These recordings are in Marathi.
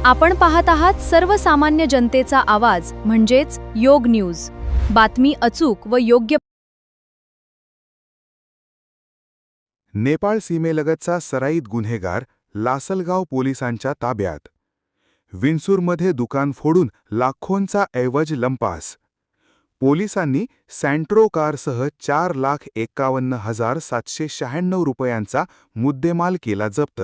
आपण पाहत आहात सर्वसामान्य जनतेचा आवाज म्हणजेच योग न्यूज। बातमी अचूक व योग्य। नेपाळ सीमेलगतचा सराईत गुन्हेगार लासलगाव पोलिसांच्या ताब्यात। विंचूरमध्ये दुकान फोडून लाखोंचा ऐवज लंपास। पोलिसांनी सँट्रो कारसह 4,51,796 रुपयांचा मुद्देमाल केला जप्त।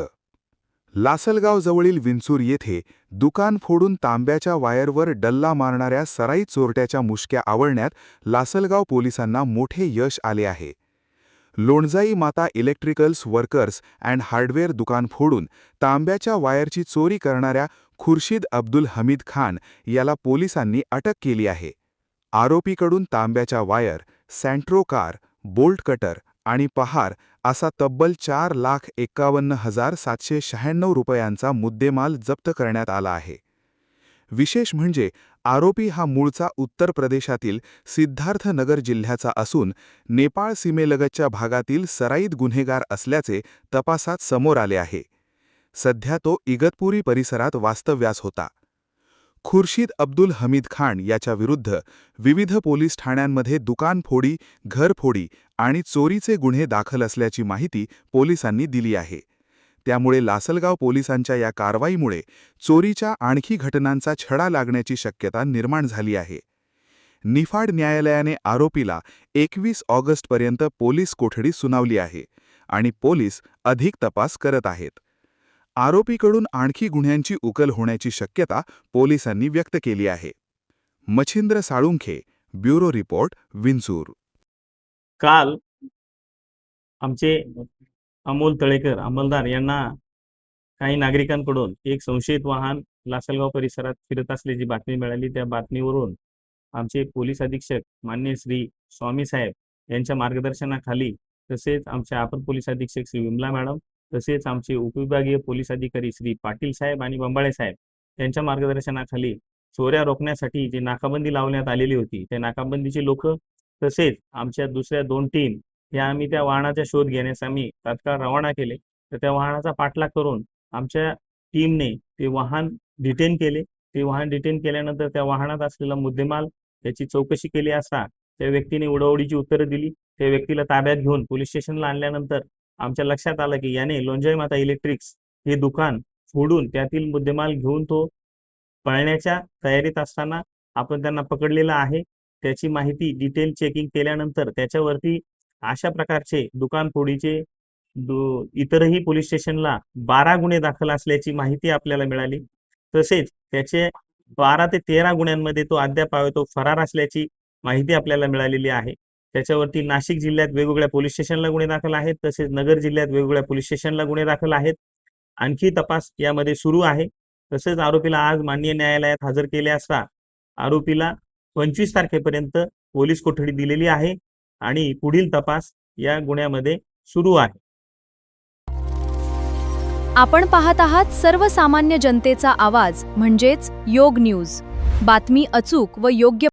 लासलगावजवळील विंचूर येथे दुकान फोडून तांब्याच्या वायरवर डल्ला मारणाऱ्या सराईत चोरट्याच्या मुष्क्या आवळण्यात लासलगाव पोलिसांना मोठे यश आले आहे। लोणजाई माता इलेक्ट्रिकल्स वर्कर्स अँड हार्डवेअर दुकान फोडून तांब्याच्या वायरची चोरी करणाऱ्या खुर्शीद अब्दुल हमीद खान याला पोलिसांनी अटक केली आहे। आरोपीकडून तांब्याच्या wire, Santro car, bolt cutter आणि पहार असा तब्बल 4,51,796 रुपयांचा मुद्देमाल जप्त करण्यात आला आहे। विशेष म्हणजे आरोपी हा मूळचा उत्तर प्रदेशातील सिद्धार्थनगर जिल्ह्याचा असून नेपाळ सीमेलगतच्या भागातील सराईत गुन्हेगार असल्याचे तपासात समोर आले आहे। सध्या तो इगतपुरी परिसरात वास्तव्यास होता। खुर्शीद अब्दुल हमीद खान याच्या विरुद्ध विविध पोलीस ठाण्यांमध्ये दुकानफोडी, घरफोडी आणि चोरीचे गुन्हे दाखल असल्याची माहिती पोलिसांनी दिली आहे। त्यामुळे लासलगाव पोलिसांच्या या कारवाईमुळे चोरीच्या आणखी घटनांचा छडा लागण्याची शक्यता निर्माण झाली आहे। निफाड न्यायालयाने आरोपीला 21 ऑगस्टपर्यंत पोलीस कोठडी सुनावली आहे आणि पोलीस अधिक तपास करत आहेत। आरोपीकडून आणखी गुन्ह्यांची उकल होण्याची शक्यता पोलिसांनी व्यक्त केली आहे। Machhindra Salunkhe, bureau report, Vinchur. काल आमचे अमोल तळेकर अंमलदार यांना काही नागरिकांकडून एक संशयित वाहन लासलगाव परिसरात फिरत असल्याची बातमी मिळाली। त्या बातमीवरून आमचे पोलीस अधीक्षक माननीय श्री स्वामी साहेब यांच्या मार्गदर्शनाखाली, तसेच आमचे अपर पोलीस अधीक्षक श्री विमला मॅडम, तसेच आमचे उपविभागीय पोलीस अधिकारी श्री पाटील साहेब आणि बंबाळे साहेब यांच्या मार्गदर्शनाखाली चोऱ्या रोखण्यासाठी जी नाकाबंदी लावण्यात आलेली होती, त्या नाकाबंदीचे लोक तसेच आमच्या दुसऱ्या 2 टीम या आम्ही त्या वाहनाचा शोध घेण्यास आम्ही तात्काळ रवाना केले। तर त्या वाहनाचा पाठलाग करून आमच्या टीमने ते वाहन डिटेन केले। ते वाहन डिटेन केल्यानंतर त्या वाहनात असलेला मुद्देमाल त्याची चौकशी केली असता त्या व्यक्तीने उडवडीची उत्तरं दिली। त्या व्यक्तीला ताब्यात घेऊन पोलीस स्टेशनला आणल्यानंतर आमच्या लक्षात आलं की याने लोणजाई माता इलेक्ट्रिक्स हे दुकान फोडून त्यातील मुद्देमाल घेऊन तो पळण्याच्या तयारीत असताना आपण त्यांना पकडलेला आहे। त्याची माहिती डिटेल चेकिंग केल्यानंतर त्याच्यावरती अशा प्रकारचे दुकान फोडीचे इतरही पोलीस स्टेशनला 12 गुन्हे दाखल असल्याची माहिती आपल्याला मिळाली। तसेच त्याचे 12 ते 13 गुन्ह्यांमध्ये तो अद्याप तो फरार असल्याची माहिती आपल्याला मिळालेली आहे। त्याच्यावरती नाशिक जिल्ह्यात वेगवेगळ्या पोलीस स्टेशनला गुन्हे दाखल आहेत, तसेच नगर जिल्ह्यात वेगवेगळ्या पोलीस स्टेशनला गुन्हे दाखल आहेत। आणखी तपास यामध्ये सुरू आहे। तसेच आरोपीला आज माननीय न्यायालयात हजर केले असता आरोपीला 25 तारखेपर्यंत पोलीस कोठडी दिलेली आहे आणि पुढील तपास या गुन्ह्यामध्ये सुरू आहे। आपण पाहत आहात सर्वसामान्य जनतेचा आवाज म्हणजेच योग न्यूज। बातमी अचूक व योग्य।